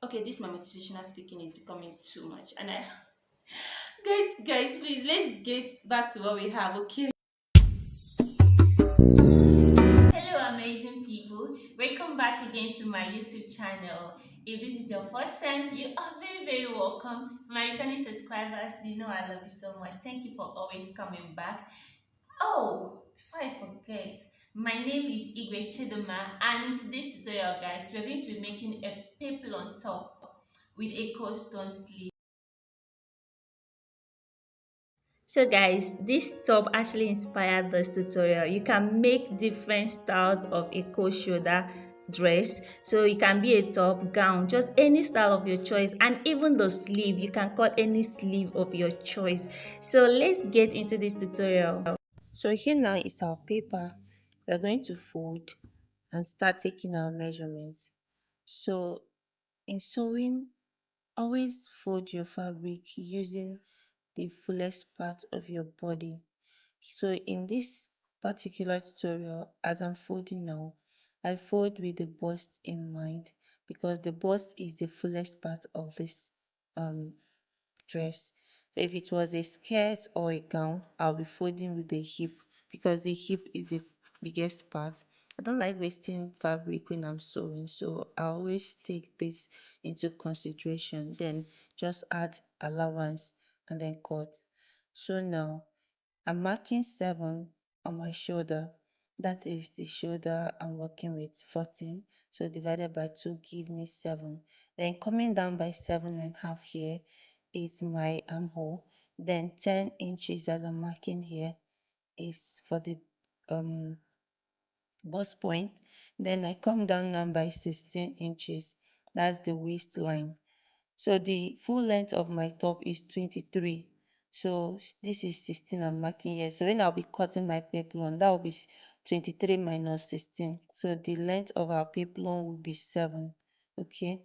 Okay, this my motivational speaking is becoming too much, and I guys, please let's get back to what we have. Okay. Hello, amazing people. Welcome back again to my YouTube channel. If this is your first time, you are very welcome. My returning subscribers, you know I love you so much. Thank you for always coming back. Oh, before I forget, my name is Igwe Chidoma, and in today's tutorial, guys, we're going to be making a peplum top with a cold stone sleeve. So guys, this top actually inspired this tutorial. You can make different styles of a cold shoulder dress. So it can be a top, gown, just any style of your choice, and even the sleeve, you can cut any sleeve of your choice. So let's get into this tutorial. So here now is our paper. We're going to fold and start taking our measurements. So in sewing, always fold your fabric using the fullest part of your body. So in this particular tutorial, as I'm folding now, I fold with the bust in mind because the bust is the fullest part of this um dress. So if it was a skirt or a gown, I'll be folding with the hip because the hip is the biggest part. I don't like wasting fabric when I'm sewing, so I always take this into consideration. Then just add allowance and then cut. So now I'm marking 7 on my shoulder. That is the shoulder I'm working with, 14. So divided by 2 give me 7. Then coming down by 7.5 here is my armhole. Then 10 inches that I'm marking here is for the um bust point. Then I come down now by 16 inches. That's the waistline. So the full length of my top is 23. So this is 16 I'm marking here. So when I'll be cutting my peplum, that will be 23 minus 16. So the length of our peplum will be 7. Okay.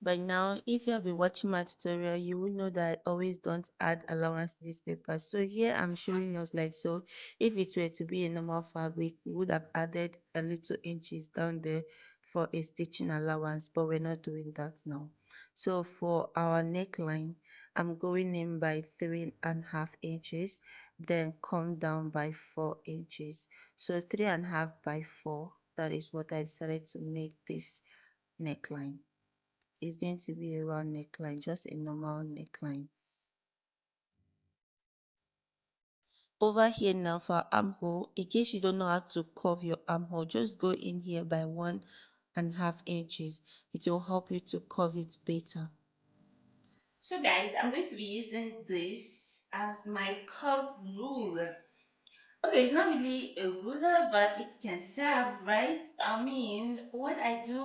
By now, if you have been watching my tutorial, you will know that I always don't add allowance to this paper. So here I'm showing us like so. If it were to be a normal fabric, we would have added a little inches down there for a stitching allowance, but we're not doing that now. So for our neckline, I'm going in by 3.5 inches, then come down by 4 inches. So 3.5 by 4, that is what I decided to make this neckline. Is going to be a round neckline, just a normal neckline. Over here now for armhole, in case you don't know how to curve your armhole, just go in here by 1.5 inches. It will help you to curve it better. So guys, I'm going to be using this as my curve rule. Okay, it's not really a ruler, but it can serve, right? I mean, what I do,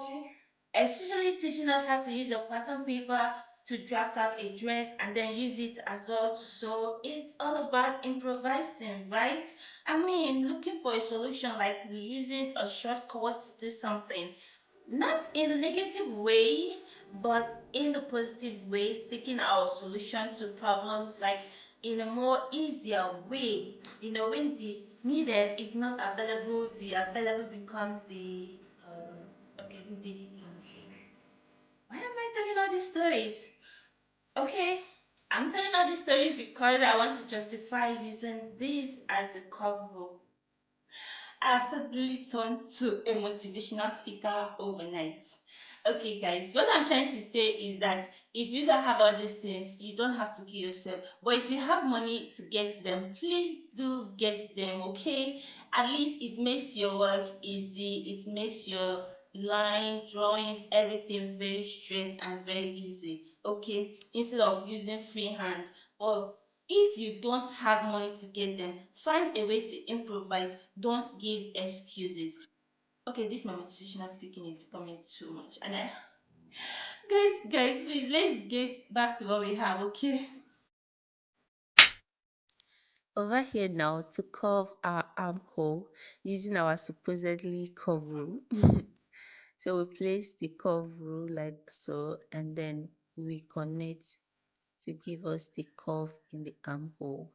especially teaching us how to use a pattern paper to draft out a dress and then use it as well to sew. It's all about improvising, right? I mean, looking for a solution like using a shortcut to do something. Not in a negative way, but in the positive way, seeking our solution to problems like in a more easier way. You know, when the needed is not available, the available becomes the okay, the let me see. Why am I telling all these stories? Okay, I'm telling all these stories because I want to justify using this as a cover. I suddenly turned to a motivational speaker overnight. Okay, guys, what I'm trying to say is that if you don't have all these things, you don't have to kill yourself. But if you have money to get them, please do get them, okay? At least it makes your work easy, it makes your line, drawings, everything very straight and very easy, okay? Instead of using free hands. But if you don't have money to get them, find a way to improvise. Don't give excuses. Okay, this my motivational speaking is becoming too much. And I guys, please let's get back to what we have, okay? Over here now to curve our armhole using our supposedly curve rule. So we place the curve rule like so and then we connect to give us the curve in the armhole.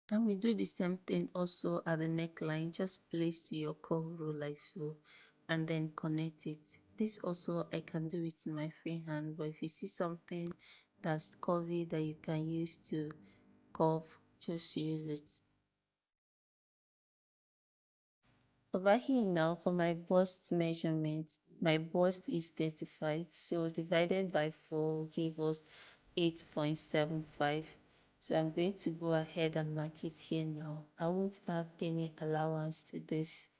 And we do the same thing also at the neckline. Just place your curve rule like so and then connect it. This also I can do it in my free hand, but if you see something that's curvy that you can use to curve, just use it. Over here now for my bust measurement, my bust is 35, so divided by 4 will give us 8.75. So I'm going to go ahead and mark it here now. I won't add any allowance to this.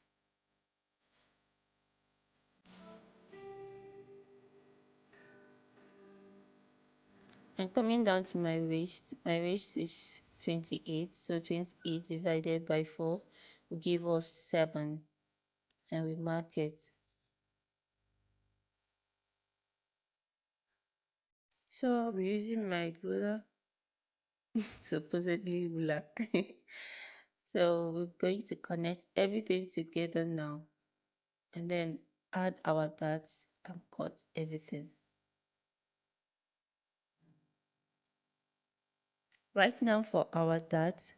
And coming down to my waist is 28, so 28 divided by 4 will give us 7, and we mark it. So I'll be using my ruler, supposedly ruler. So we're going to connect everything together now and then add our dots and cut everything. Right now for our dots,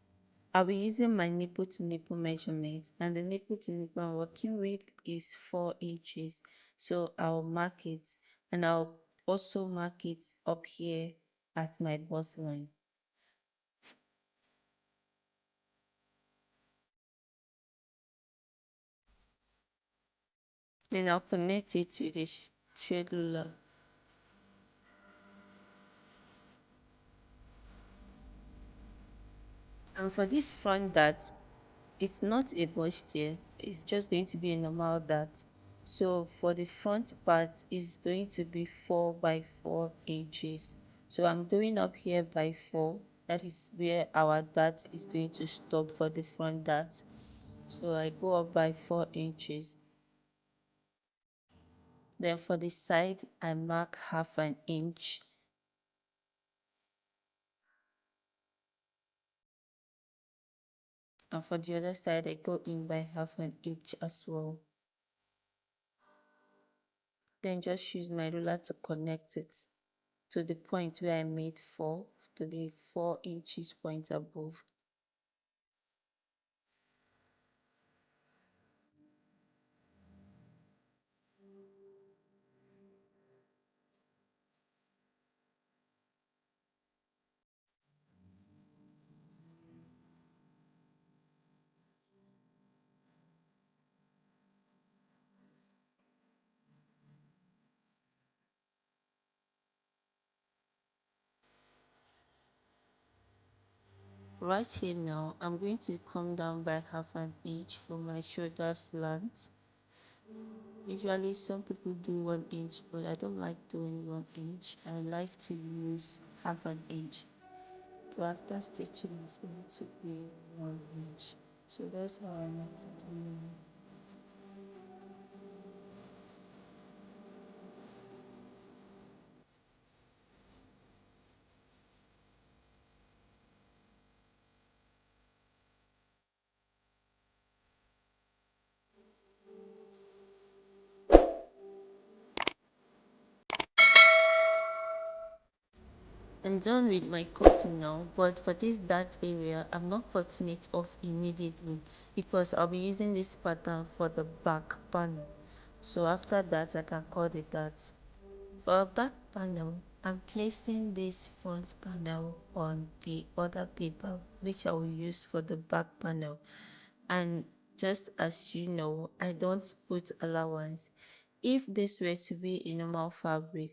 I'll be using my nipple to nipple measurement, and the nipple to nipple I'm working with is 4 inches. So I'll mark it, and I'll also mark it up here at my bust line. Then I'll connect it to the shade ruler. And for this front dart, it's not a bustier, it's just going to be a normal dart. So for the front part, it's going to be 4 by 4 inches. So I'm going up here by 4. That is where our dart is going to stop for the front dart. So I go up by 4 inches. Then for the side, I mark half an inch. And for the other side, I go in by half an inch as well. Then just use my ruler to connect it to the point where I made 4, to the 4 inches point above. Right here now, I'm going to come down by half an inch for my shoulder slant. Usually some people do 1 inch, but I don't like doing 1 inch. I like to use half an inch. So after stitching, it's going to be 1 inch. So that's how I like to do it. I'm done with my cutting now, but for this dart area, I'm not cutting it off immediately because I'll be using this pattern for the back panel. So after that, I can cut the darts. For a back panel, I'm placing this front panel on the other paper, which I will use for the back panel. And just as you know, I don't put allowance. If this were to be a normal fabric,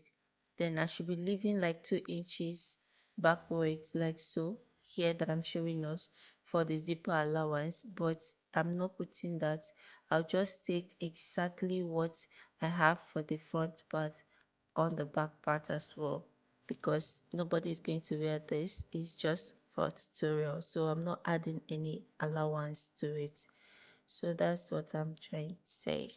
then I should be leaving like 2 inches backwards like so here that I'm showing us for the zipper allowance, but I'm not putting that. I'll just take exactly what I have for the front part on the back part as well, because nobody is going to wear this. It's just for tutorial, so I'm not adding any allowance to it. So that's what I'm trying to say.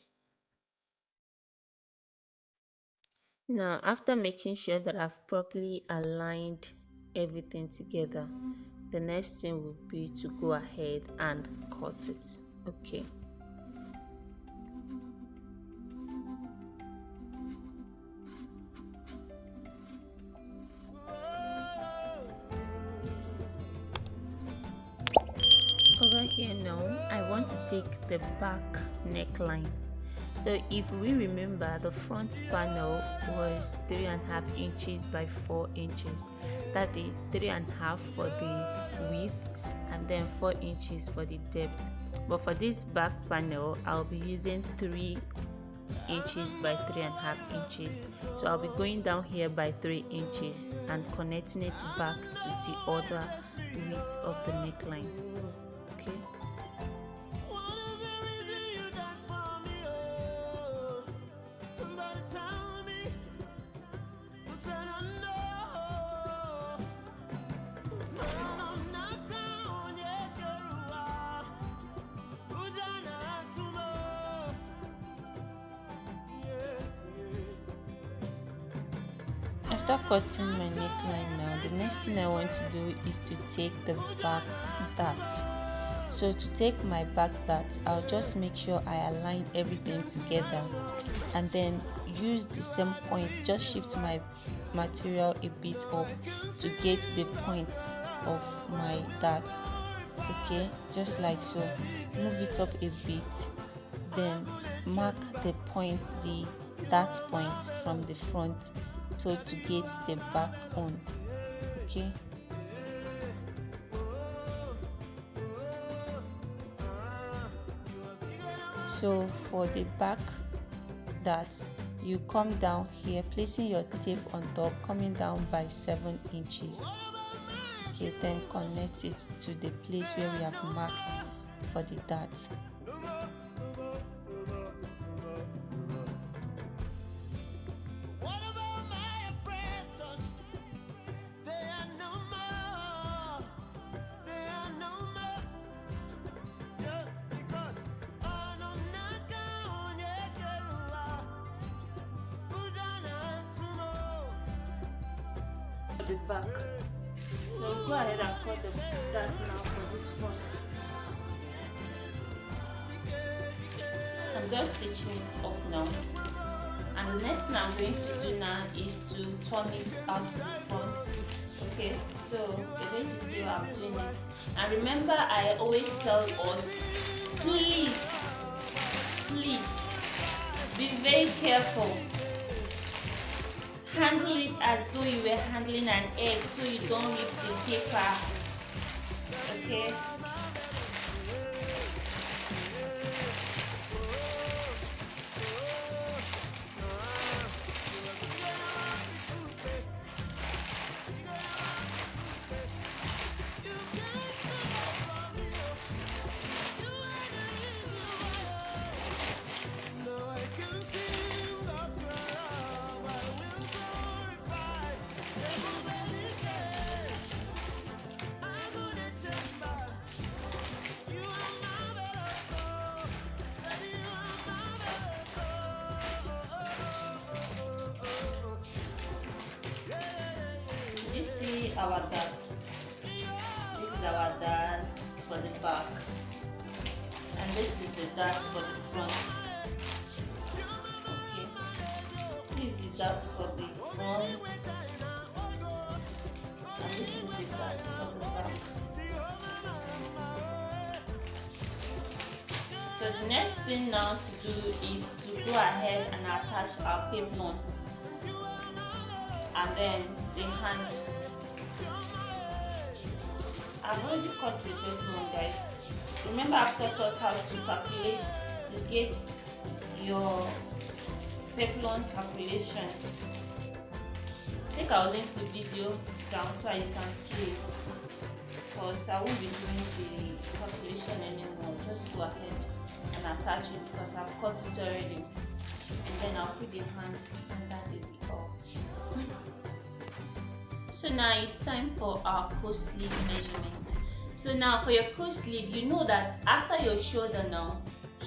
Now, after making sure that I've properly aligned everything together, the next thing would be to go ahead and cut it. Okay. Over here now, I want to take the back neckline. So if we remember, the front panel was 3.5 inches by 4 inches. That is 3.5 for the width and then 4 inches for the depth. But for this back panel, I'll be using 3 inches by 3.5 inches. So I'll be going down here by 3 inches and connecting it back to the other width of the neckline. Okay. After cutting my neckline now, the next thing I want to do is to take the back dart. So to take my back dart, I'll just make sure I align everything together and then use the same point, just shift my material a bit up to get the point of my dart. Okay, just like so. Move it up a bit, then mark the point, the dart point from the front, so to get the back on. Okay. So for the back dart, you come down here, placing your tape on top, coming down by 7 inches. Okay, then connect it to the place where we have marked for the dart. The back. So go ahead and cut the dart now for this front. I'm just stitching it up now. And the next thing I'm going to do now is to turn it out to the front. Okay, so you're going to see how I'm doing it. And remember, I always tell us, please be very careful. Handle it as though you were handling an egg so you don't rip the paper. Okay. Our darts. This is our darts for the back, and this is the darts for the front. Okay, this is the darts for the front, and this is the darts for the back. So the next thing now to do is to go ahead and attach our peplum, and then the hand. I've already cut the peplum, guys. Remember, I've taught us how to calculate to get your peplum calculation. I think I'll link the video down so you can see it, because I won't be doing the calculation anymore. Just go ahead and attach it because I've cut it already, and then I'll put the hand under the ball. So now it's time for our coat sleeve measurements. So now for your coat sleeve, you know that after your shoulder now,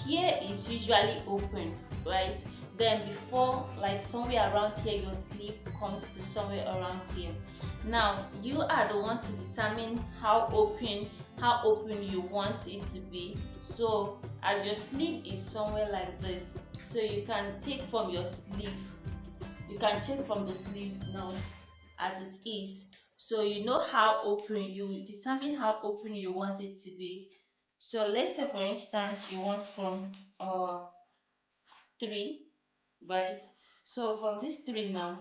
here is usually open, right? then before, like somewhere around here, your sleeve comes to somewhere around here. Now you are the one to determine how open you want it to be. So as your sleeve is somewhere like this, so you can take from your sleeve, you can check from the sleeve now as it is. So you know how open, you determine how open you want it to be. So let's say for instance you want from 3, right? So from this 3 now,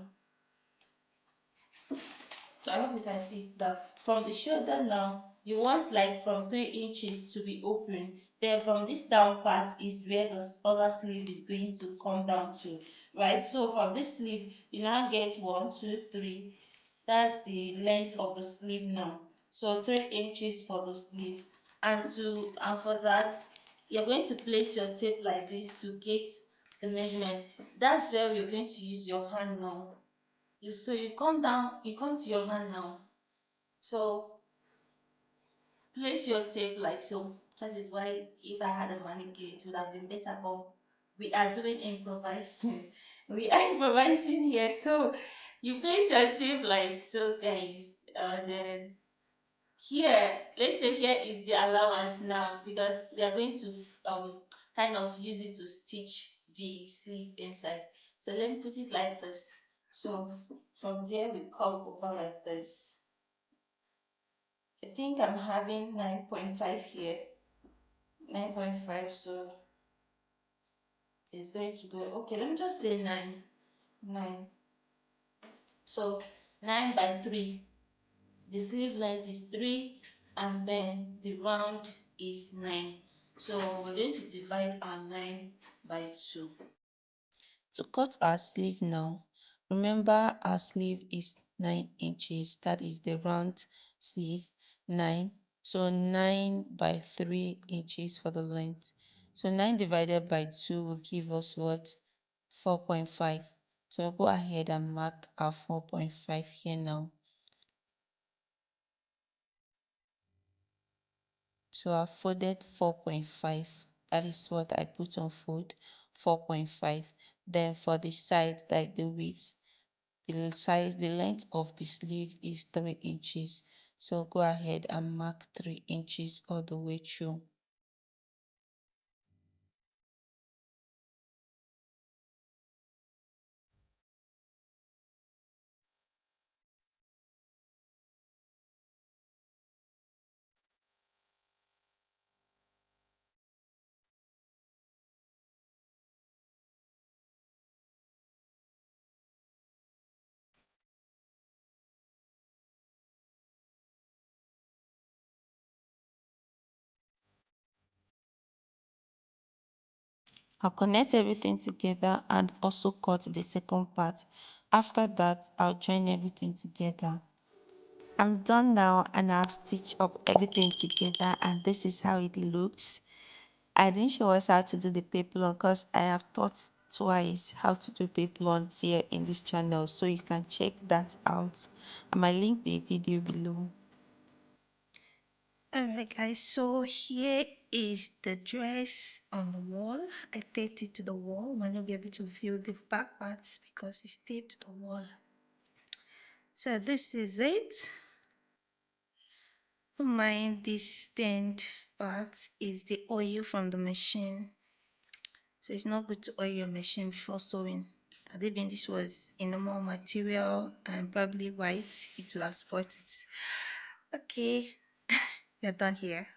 so I hope you can see that from the shoulder now, you want like from 3 inches to be open. Then from this down part is where the other sleeve is going to come down to, right? So from this sleeve, you now get 1, 2, 3. That's the length of the sleeve now. So 3 inches for the sleeve. And for that, you're going to place your tape like this to get the measurement. That's where you're going to use your hand now. So you come down, you come to your hand now. So place your tape like so. That is why if I had a mannequin, it would have been better. But we are doing improvising. We are improvising here. So you place your tape like so, guys. Then here, let's say here is the allowance now, because we are going to kind of use it to stitch the sleeve inside. So let me put it like this. So from there we come over like this. I think I'm having 9.5 here. 9.5, so it's going to go, okay, let me just say 9. 9. So 9 by 3. The sleeve length is 3 and then the round is 9. So we're going to divide our 9 by 2. To cut our sleeve now, remember our sleeve is 9 inches. That is the round sleeve, 9. So 9 by 3 inches for the length. So 9 divided by 2 will give us what? 4.5. So we'll go ahead and mark our 4.5 here now. So I folded 4.5. That is what I put on fold, 4.5. Then for the side, like the width, the length of the sleeve is 3 inches. So go ahead and mark 3 inches all the way through. I'll connect everything together and also cut the second part. After that, I'll join everything together. I'm done now and I've stitched up everything together, and this is how it looks. I didn't show us how to do the peplum because I have taught twice how to do peplum here in this channel, so you can check that out. I might link the video below. Alright guys, so here is the dress on the wall. I taped it to the wall. You might not be able to view the back parts because it's taped to the wall. So this is it. Mine, this stand part is the oil from the machine. So it's not good to oil your machine before sewing. Had it been this was in normal material and probably white, it will have spoiled it. Okay, you're done here.